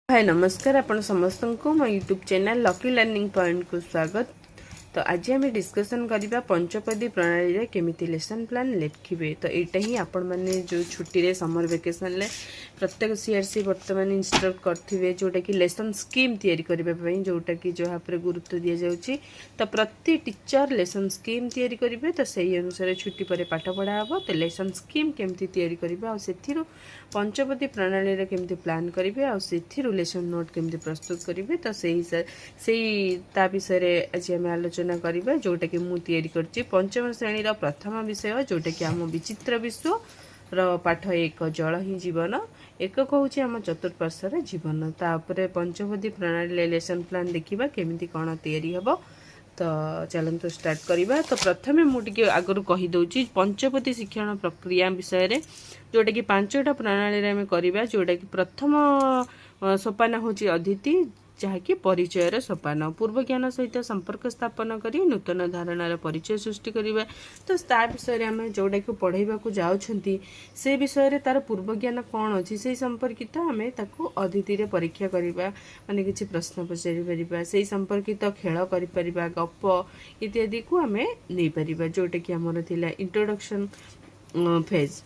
हाय नमस्कार आपण समस्त को मो YouTube channel lucky learning point को स्वागत। तो आज आम डिस्कसन करबा पंचपदी प्रणाली रे केमिति लेसन प्लान लिखिबे। तो एटा ही आपण माने जो छुट्टी रे समर वेकेशन ले प्रत्येक सीआरसी वर्तमान इंस्ट्रक्ट करथिबे जोटा कि लेसन स्कीम तैयारी करबा पई जोटा कि जो पर गुरुत्व दिया जाउची। तो प्रति टीचर लेसन स्कीम तैयारी करिवे। तो सही अनुसार छुट्टी पर पाठ पढ़ा हबो। तो लेसन स्कीम केमिति तैयारी करबा आ सेथिरु पंचपदी प्रणाली रे केमिति प्लान करिवे आ सेथिरु लेसन नोट केमिति प्रस्तुत करिवे। तो सही ता विषय रे आज हम आलोचना करिबा जोटा कि मु तैयारी करछि पंचम श्रेणी रो प्रथम विषय जोटा कि आम विचित्र विश्व रो पाठ एक जल ही जीवन एक कहूँ आम चतुर्पार्श्वर जीवन तापर पंचपदी प्रणाली लेसन प्लान देखा केमिति कौन तैयारी हम। तो चलते स्टार्ट करवा। तो प्रथमे मुझे आगु कहीदे पंचपदी शिक्षण प्रक्रिया विषय रे जोटा कि पांचटा प्रणाली आम करवा जोटा कि प्रथम सोपान हूँ अदिति जहाँकि परिचयर सोपान पूर्व ज्ञान सहित संपर्क स्थापन करी नूतन धारणार परिचय सृष्टि करवा। तो ता विषय आम जोटा कि पढ़ाइबा जाउछंती से विषय रे तार पूर्व ज्ञान कौन अच्छी से संपर्कित आम ताकू अदिति रे परीक्षा करवा माने किछि प्रश्न पचारि परिबा से संपर्कित खेल करि परिबा गप इत्यादि को आम नहीं परिबा जोटा कि हमर थिला इंट्रोडक्शन फेज।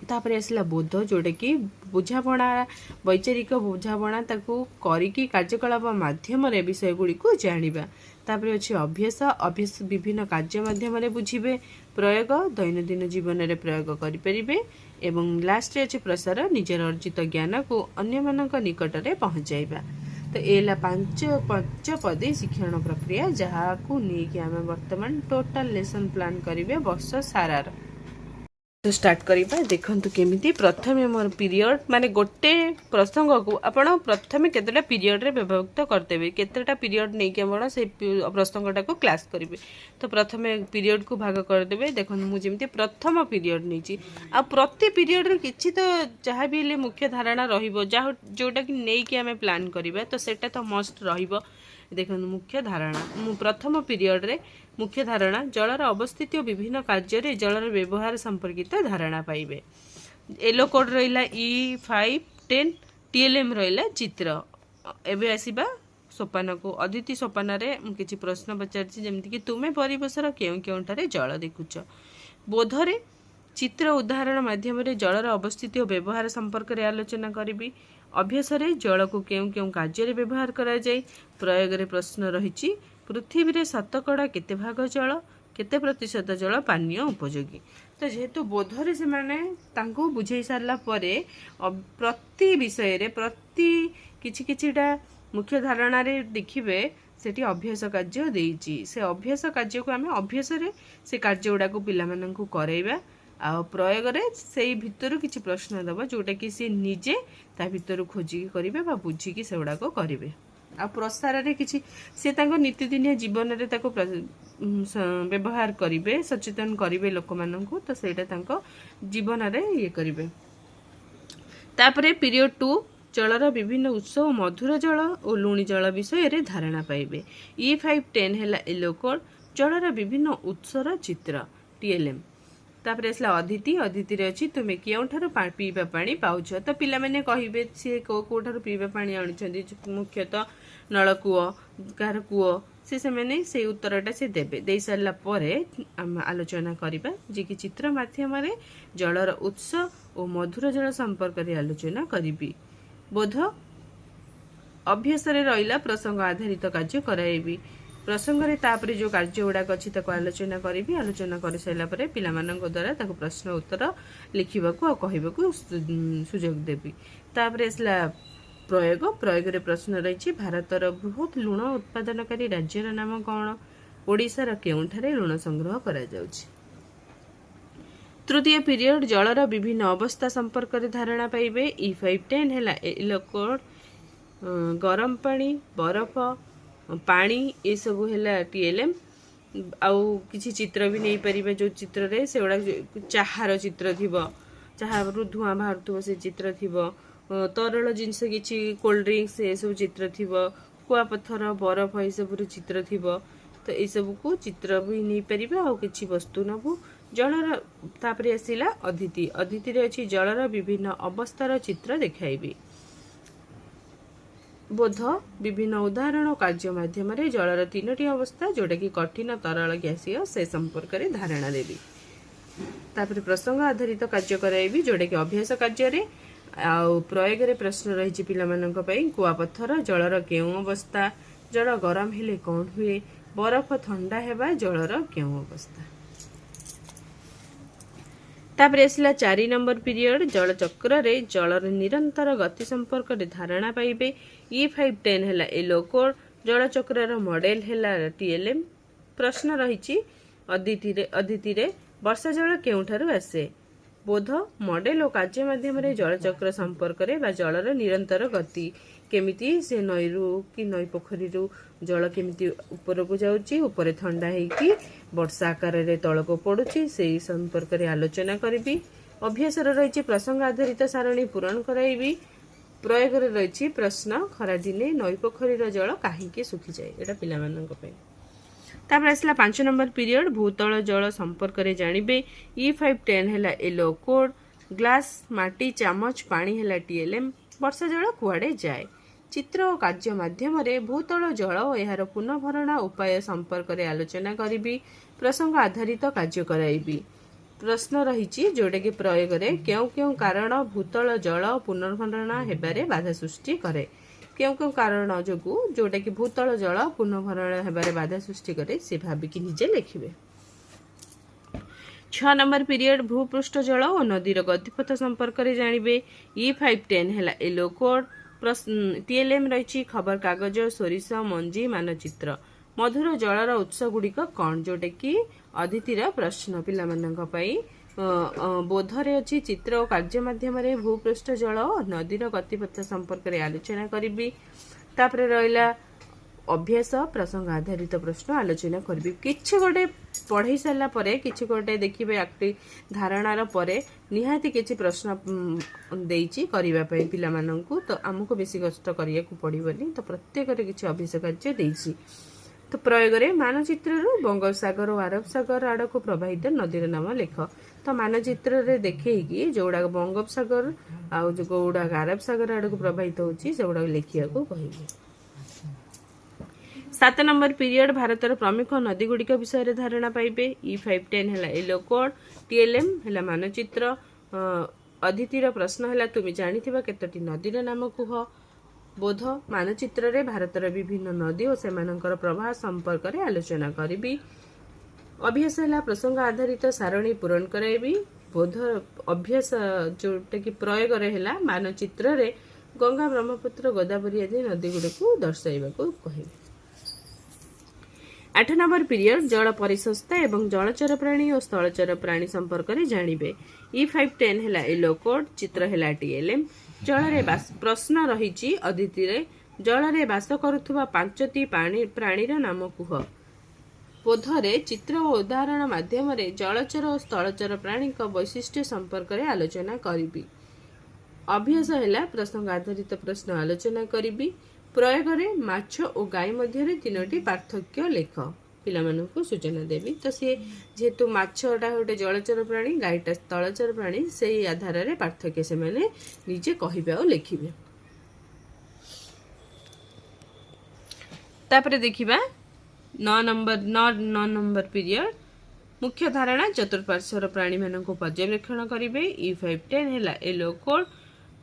तापर आसला बोध जोटा कि बुझापणा वैचारिक बुझापणा ताकू करिकी कार्यकलाप माध्यम विषय गुड़ी को जानिबा। तापर अच्छे अभ्यास अभ्यास विभिन्न कार्य माध्यम बुझिबे प्रयोग दैनंदिन जीवन में प्रयोग करें एवं लास्ट अच्छे प्रसार निजर अर्जित ज्ञान को अन्य मानक निकट में पहुँचाइबा। तो एला पंचपदी शिक्षण प्रक्रिया जहाँ को लेकिन आम वर्तमान टोटल लेसन प्लान करेंगे वर्ष सारार। तो स्टार्ट करवा देखंतु केमिति प्रथमे मोर पीरियड माने गोटे प्रसंग को आपण प्रथमे केतेटा पीरियड रे विभक्त करदेबे केतेटा पीरियड नै के आपण से प्रसंगटा को क्लास करिवे। तो प्रथमे पीरियड को भाग करदेबे देखंतु मु जेमिति प्रथम पीरियड नैची आ प्रति पीरियड रे किछि तो जहाँ भी ले मुख्य धारणा रहिबो जोटा कि नै के हमें प्लान करिबा। तो सेटा तो मस्ट रहिबो। देखंतु मुख्य धारणा मु प्रथम पीरियड रे मुख्य धारणा जलर अवस्थिति और विभिन्न कार्य जलर व्यवहार संपर्कित धारणा पाइबे। येलो कोड रहिला E510 TLM रहिला चित्र। एबे आसीबा सोपान को अदिति सोपान रे किछि प्रश्न पचारछि जेमति कि तुमे परिवेशर केउ केउठारे जल देखुछ। बोधरे चित्र उदाहरण माध्यम रे जलर अवस्थिति और व्यवहार संपर्क रे आलोचना करिबी। अभ्यास रे जल को केउ केउ कार्य रे व्यवहार करा जाय। प्रयोग रे प्रश्न रहिछि पृथ्वी रे शतकड़ा केते भाग जल केते प्रतिशत जल पानीय उपयोगी। तो जेहेतु बोधरे से माने तांको बुझाई सारला परे प्रति विषय रे प्रति किछि किछिटा मुख्य धारणा रे देखिबे सेठी अभ्यास कार्य देइछि। से अभ्यास कार्य को आमे अभ्यास रे से कार्य गुडा को पिला माननकु करैबा आ प्रयोग रे सेई भितरु किछि प्रश्न दबा जोटा कि से निजे ता भितरु खोजी करिवे बा बुझी कि सेउडा को करिवे। आ प्रसार रे किछि से तांको नित्यदिनिया जीवन रे ताको व्यवहार करिवे सचेतन करिवे लोक माननकु। तो सेटा तांको जीवन रे ये करिवे। तापरे पीरियड 2 जलर विभिन्न उत्स और मधुर जल और लुणी जल विषय रे धारणा पाइबे। E510 हैला येलो कोड जलर विभिन्न उत्सर चित्र TLM। तापर आसला अदिति अदिति रे अछि तुमे केउठारु पीबा पानी पाउछ। तो पिला माने कहिबे से कोठारु पीबा पानी आनिछन्ती मुख्यतः नलकूओ कार कूओ से मैंने से उत्तरटा से देबे दे सारा परे आम आलोचना करिबा जे कि चित्र माध्यम रे जलर उत्स और मधुर जल संपर्क रे आलोचना करिबी। बोध अभ्यास रे रहिला प्रसंग आधारित कार्य कराइबी। प्रसंग रे तापरे जो कार्य गुड़ाक अच्छी आलोचना करी आलोचना कर सारा पर पिला द्वारा ताको प्रश्न उत्तर लिखिबाकू आ कहिबाकू सुजोग देबी। तापरे आसला प्रयोग प्रयोग रे प्रश्न रही भारतर बृहत लुण उत्पादनकारी राज्यर नाम कौन ओडिशार केउठारे लुण संग्रह करा जाउछि। तृतीय पीरियड जलर विभिन्न अवस्था संपर्क रे धारणा पाइबे। E510 हैला येलो कोड गरम पानी बरफ पानी ये सब है TLM आउ किसी चित्र भी नहीं पारे जो चित्र रे से चाहार चित्र थी चाहू धुआं बाहर से चित्र थी तरल जिनस किसी कोल्ड ड्रिंक्स ये सब चित्र थी कुआपथर बरफ ये सब चित्र थी। तो ये सब को चित्र भी नहीं पारे आ कि वस्तु नबू जलर। तापर आसला अदिति अदिति रे अच्छी जलर विभिन्न अवस्थार चित्र देखाइबी। बोध विभिन्न उदाहरण और कार्य माध्यम जलर 3टी अवस्था जोटा कि कठिन तरल गैसीय से संपर्क में धारणा देवी। तापर प्रसंग आधारित कार्य कराइबी जोटा कि अभ्यास कार्य प्रयोग रे प्रश्न रही पिलामानंक कुआपत्थर जलर केउं अवस्था, जल गरम हेले कौन हुए, बरफ ठंडा हेबा जलर केउं अवस्था। तापर आसला 4 नंबर पीरियड जल चक्र रे जलर निरंतर गति संपर्क रे धारणा पाइबे। E510 हैला येलो कोड, जल चक्र रो मॉडल हैला TLM। प्रश्न रही अदिति रे वर्षा जल केउठारु आसे, बोध मॉडल और कार्य माध्यम जल चक्र संपर्क रे जलर निरंतर गति केमिति से नईरू कि नई पोखरी जल केमिति ऊपर को जाउची, ऊपर ठंडा हेकी वर्षा आकार रे तल को पड़ुची से संपर्क रे आलोचना करिबी। अभ्यास रही प्रसंग आधारित सारणी पूरण कराइबी। प्रयोग रही प्रश्न खरा दिने नई पोखरी जल कहीं सुखी जाए, एटा पिलामानंक पे। तापर आसला 5 नंबर पीरियड भूतल जल संपर्क रे जानिबे। E510 हैला येलो कोड, ग्लास माटी चामच पानी हैला TLM। वर्षा जल कुआडे जाए, चित्र और कार्य माध्यम भूतल जल और यार पुनर्भरण उपाय संपर्क रे आलोचना करिबी। प्रसंग आधारित कार्य कराइबी। प्रश्न रही जोटा कि प्रयोग रे क्यों क्यों कारण भूतल जल पुनर्भरण हेबारे बाधा सृष्टि करे, क्यों क्यों कारण जोगु जोटा कि भूतल जल पुनर्भरण हेबारे बाधा सृष्टि करे से भाबिकी निजे लिखिबे। 6 नंबर पीरियड भूपृष्ठ जल और नदीर गतिपथ संपर्क रे जानिबे। E510 हैला येलो कोड, TLM रही खबर कागज सोरिष मंजी मानचित्र। मधुर जलर उत्स गुड़िक कौन जोटा कि अदितिर प्रश्न पिलामानंक पई। बोधरे अच्छी चित्र और कार्य माध्यम भूपृष्ठ जल और नदीर गतिपथ संपर्क में आलोचना करी। तापर रहा अभ्यास प्रसंग आधारित प्रश्न आलोचना करी। किछि गोटे पढ़ई सारा परे किछि गोटे देखिए धारणार परे निहाती किछि प्रश्न देइछि करिबा पई पिलामानंकु, तो आमको बेसी कष्ट करिया को पड़िबनी। तो प्रत्येक रे किछि अभ्यास कार्य देइछि। तो प्रयोग रे मानचित्र बंगोपसागर और अरब सागर आड़ को प्रवाहित नदीर नाम लेख। तो मानचित्र रे देखिए जोड़ा बंगोपसागर आउ जोड़ा अरब सागर आड़ को प्रवाहित होची से गुड़ा लिखिया को कहिबे। 7 नंबर पीरियड भारतर प्रमुख नदी गुड़िक विषय धारणा पाइबे। E510 हैला येलो कोड, TLM हैला मानचित्र। अदितिर प्रश्न हैला तुम जानिथिबा केतोटी नदीर नाम कुह। बोध मानचित्र रे भारतर विभिन्न नदी और सेमानंकर प्रवाह संपर्क रे आलोचना करिबी। अभ्यास हैला प्रसंग आधारित सारणी पूरण कराइबी। बोध अभ्यास जोटा कि प्रयोग रे हैला मानचित्र रे गंगा ब्रह्मपुत्र गोदावरी आदि नदी गुड़े को दर्शाइबा को कहिबे। 8 नंबर पीरियड जल परिसंस्था एवं जलचर प्राणी और स्थलचर प्राणी संपर्क में जानिबे। E510 हैला येलो कोड, चित्र हैला TLM। जल प्रश्न रही अदिति रे जल रे बास करुथुबा 5टी प्राणीर नाम कुह। बोधरे चित्र और उदाहरण माध्यम जलचर और स्थलचर प्राणी वैशिष्ट्य संपर्क में आलोचना करी। अभ्यास हैला प्रसंग आधारित प्रश्न आलोचना करी। प्रयोग रे माछ और गाय मध्य 3टी पार्थक्य लेख पिलामानंकु सूचना देवी। तो सी जेहेतु माछटा गोटे जलचर प्राणी, गायटा स्थलचर प्राणी, से आधार रे पार्थक्य से माने निजे कहिबे और लिखिबे। तापरे देखिबा 9 नंबर पीरियड मुख्य धारणा चतुर्पार्श्वर प्राणी मानक पर्यवेक्षण करिवे। E510 हैला येलो कोड,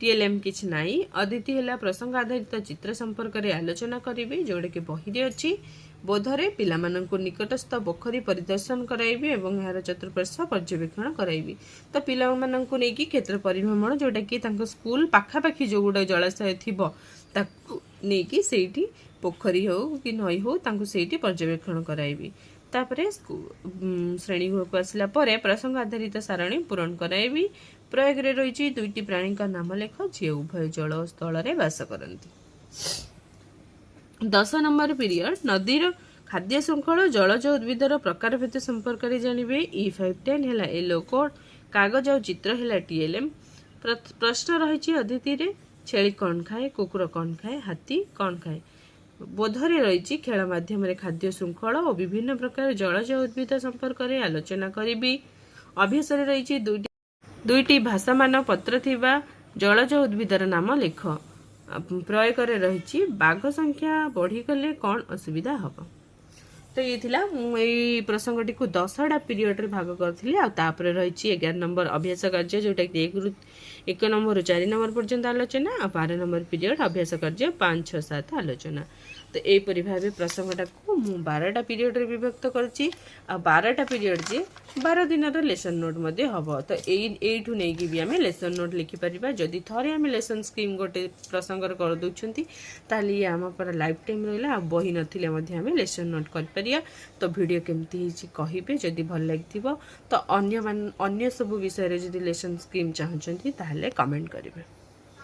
TLM किछ नाई। अदिति हैला प्रसंग आधारित चित्र संपर्क में आलोचना करिवे जोड़े के बही रे अछि। बोधरे पिलामानंकु निकटस्थ पोखरी परिदर्शन कराइबे एवं यार चतुर्पार्श्व पर्यवेक्षण कराइबे। तो पिलामानंकु नेकी क्षेत्र परिभ्रमण जोटा कि तांको स्कूल पाखापाखी जो गुड़ा जलाशय थिबो ताकु नेकी सेठी पोखरी हो कि नई हो तांको सेठी पर्यवेक्षण कराइबे। तापरे श्रेणी गृह को आसला परे प्रसंग आधारित सारणी पूरण कराइबी। प्रयोग रे रही 2टी प्राणी का नाम लेख जे उभय जल और स्थल रे बास करती। 10 नंबर पीरियड नदीर खाद्य श्रृंखल जलज उद्भिदर प्रकार भेद संपर्क में जानिबे। E510 हैला येलो कोड, कागज और चित्र हैला TLM। प्रश्न रही अदिति रे छेली कौन खाए, कुकुर कौन खाए, हाथी कौन खाए। बोधरे रही खेल माध्यम खाद्य श्रृंखल और विभिन्न प्रकार जलज उद्भिद संपर्क में आलोचना करी। अभ्यास रही 2टी भाषामान पत्र थिबा जलज उद्भिदर नाम लेख। प्रयोगरे रही बाघ संख्या बढ़ीगले कौन असुविधा हम। तो ये थिला यही प्रसंगटी को 10टा पीरियड रे भाग करथिली आ तापर रही 11 नंबर अभ्यास कार्य जोटा कि 1 नंबर रु 4 नंबर पर्यंत आलोचना आ 12 नंबर पीरियड अभ्यास कार्य 5, 6, 7 आलोचना। तो यहीपरि भाव प्रसंगटा को मु 12टा पीरियड रे विभक्त करछि आ 12टा पीरियड जे 12 दिन रो लेसन नोट मध्ये हबो। तो एठू नै कि भी हमें लेसन नोट लिखि परिबा। जदि थरे हमें लेसन स्कीम गोटे प्रसंगर कर दउछंती ताली ये हम पर लाइफ टाइम रहला आ बही नथिले मध्ये हमें लेसन नोट कर परिया। तो वीडियो केमती हिची कहिबे जदि भल लागिथिबो तो अन्य सब विषय रे जदि लेसन स्कीम चाहछंती ताले कमेंट करिवे।